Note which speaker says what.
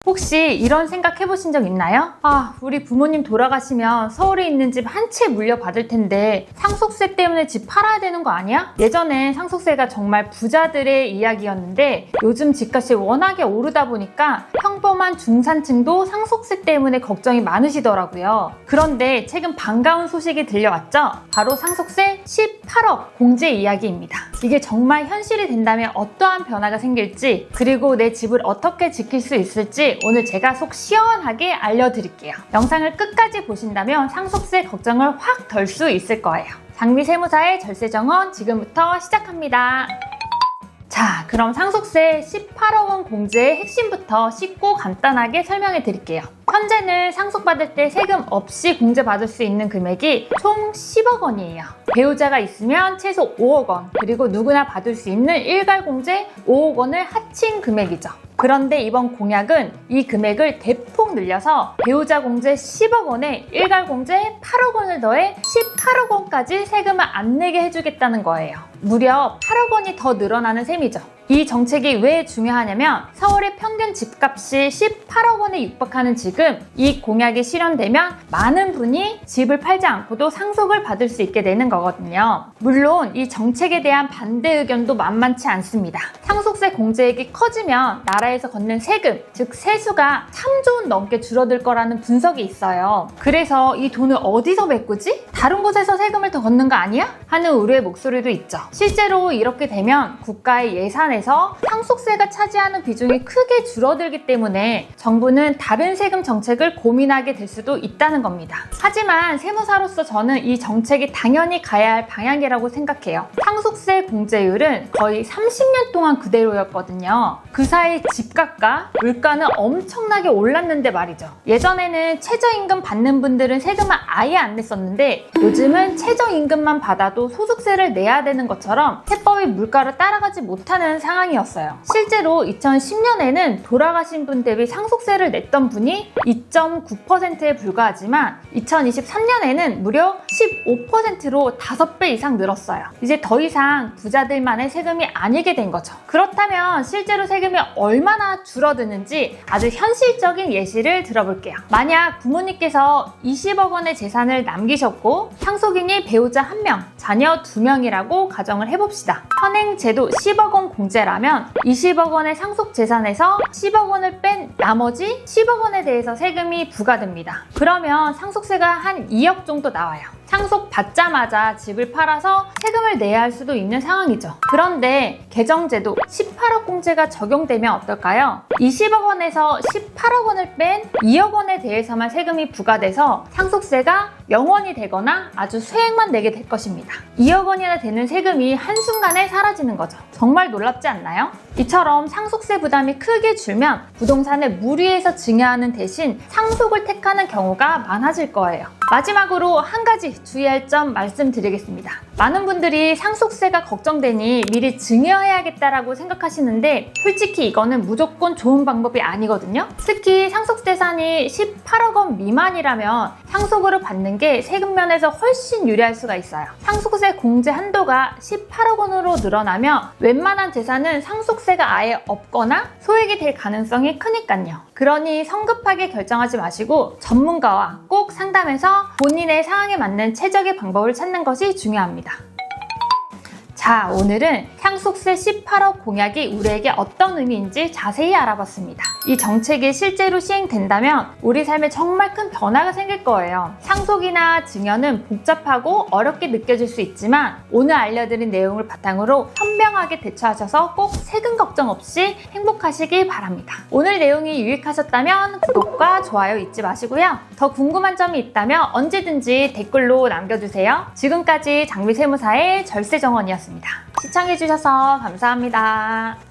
Speaker 1: 혹시 이런 생각 해보신 적 있나요? 아, 우리 부모님 돌아가시면 서울에 있는 집 한 채 물려받을 텐데 상속세 때문에 집 팔아야 되는 거 아니야? 예전엔 상속세가 정말 부자들의 이야기였는데 요즘 집값이 워낙에 오르다 보니까 평범한 중산층도 상속세 때문에 걱정이 많으시더라고요. 그런데 최근 반가운 소식이 들려왔죠? 바로 상속세 18억 공제 이야기입니다. 이게 정말 현실이 된다면 어떠한 변화가 생길지, 그리고 내 집을 어떻게 지킬 수 있을지 오늘 제가 속 시원하게 알려드릴게요. 영상을 끝까지 보신다면 상속세 걱정을 확 덜 수 있을 거예요. 장미세무사의 절세정원 지금부터 시작합니다. 자, 그럼 상속세 18억 원 공제의 핵심부터 쉽고 간단하게 설명해 드릴게요. 현재는 상속받을 때 세금 없이 공제받을 수 있는 금액이 총 10억 원이에요. 배우자가 있으면 최소 5억 원, 그리고 누구나 받을 수 있는 일괄공제 5억 원을 합친 금액이죠. 그런데 이번 공약은 이 금액을 대폭 늘려서 배우자 공제 10억 원에 일괄 공제 8억 원을 더해 18억 원까지 세금을 안 내게 해주겠다는 거예요. 무려 8억 원이 더 늘어나는 셈이죠. 이 정책이 왜 중요하냐면 서울의 평균 집값이 18억 원에 육박하는 지금 이 공약이 실현되면 많은 분이 집을 팔지 않고도 상속을 받을 수 있게 되는 거거든요. 물론 이 정책에 대한 반대 의견도 만만치 않습니다. 상속세 공제액이 커지면 나라에서 걷는 세금, 즉 세수가 3조 원 넘게 줄어들 거라는 분석이 있어요. 그래서 이 돈을 어디서 메꾸지? 다른 곳에서 세금을 더 걷는 거 아니야? 하는 우려의 목소리도 있죠. 실제로 이렇게 되면 국가의 예산에서 상속세가 차지하는 비중이 크게 줄어들기 때문에 정부는 다른 세금 정책을 고민하게 될 수도 있다는 겁니다. 하지만 세무사로서 저는 이 정책이 당연히 가야 할 방향이라고 생각해요. 상속세 공제율은 거의 30년 동안 그대로였거든요. 그 사이 집값과 물가는 엄청나게 올랐는데 말이죠. 예전에는 최저임금 받는 분들은 세금을 아예 안 냈었는데 요즘은 최저임금만 받아도 소득세를 내야 되는 것처럼 세법이 물가를 따라가지 못하는 상황이었어요. 실제로 2010년에는 돌아가신 분 대비 상속세를 냈던 분이 2.9%에 불과하지만 2023년에는 무려 15%로 5배 이상 늘었어요. 이제 더 이상 부자들만의 세금이 아니게 된 거죠. 그렇다면 실제로 세금이 얼마나 줄어드는지 아주 현실적인 예시를 들어볼게요. 만약 부모님께서 20억 원의 재산을 남기셨고 상속인이 배우자 1명, 자녀 2명이라고 가정을 해봅시다. 현행 제도 10억 원 공제라면 20억 원의 상속 재산에서 10억 원을 뺀 나머지 10억 원에 대해서 세금이 부과됩니다. 그러면 상속세가 한 2억 정도 나와요. 상속 받자마자 집을 팔아서 세금을 내야 할 수도 있는 상황이죠. 그런데 개정제도 18억 공제가 적용되면 어떨까요? 20억 원에서 18억 원을 뺀 2억 원에 대해서만 세금이 부과돼서 상속세가 0원이 되거나 아주 소액만 내게 될 것입니다. 2억 원이나 되는 세금이 한순간에 사라지는 거죠. 정말 놀랍지 않나요? 이처럼 상속세 부담이 크게 줄면 부동산을 무리해서 증여하는 대신 상속을 택하는 경우가 많아질 거예요. 마지막으로 한 가지 주의할 점 말씀드리겠습니다. 많은 분들이 상속세가 걱정되니 미리 증여해야겠다라고 생각하시는데 솔직히 이거는 무조건 좋은 방법이 아니거든요. 특히 상속재산이 18억 원 미만이라면 상속으로 받는 게 세금 면에서 훨씬 유리할 수가 있어요. 상속세 공제 한도가 18억 원으로 늘어나면 웬만한 재산은 상속세가 아예 없거나 소액이 될 가능성이 크니까요. 그러니 성급하게 결정하지 마시고 전문가와 꼭 상담해서 본인의 상황에 맞는 최적의 방법을 찾는 것이 중요합니다. 자, 오늘은 상속세 18억 공약이 우리에게 어떤 의미인지 자세히 알아봤습니다. 이 정책이 실제로 시행된다면 우리 삶에 정말 큰 변화가 생길 거예요. 상속이나 증여는 복잡하고 어렵게 느껴질 수 있지만 오늘 알려드린 내용을 바탕으로 현명하게 대처하셔서 꼭 세금 걱정 없이 행복하시길 바랍니다. 오늘 내용이 유익하셨다면 구독과 좋아요 잊지 마시고요. 더 궁금한 점이 있다면 언제든지 댓글로 남겨주세요. 지금까지 장미세무사의 절세정원이었습니다. 시청해주셔서 감사합니다.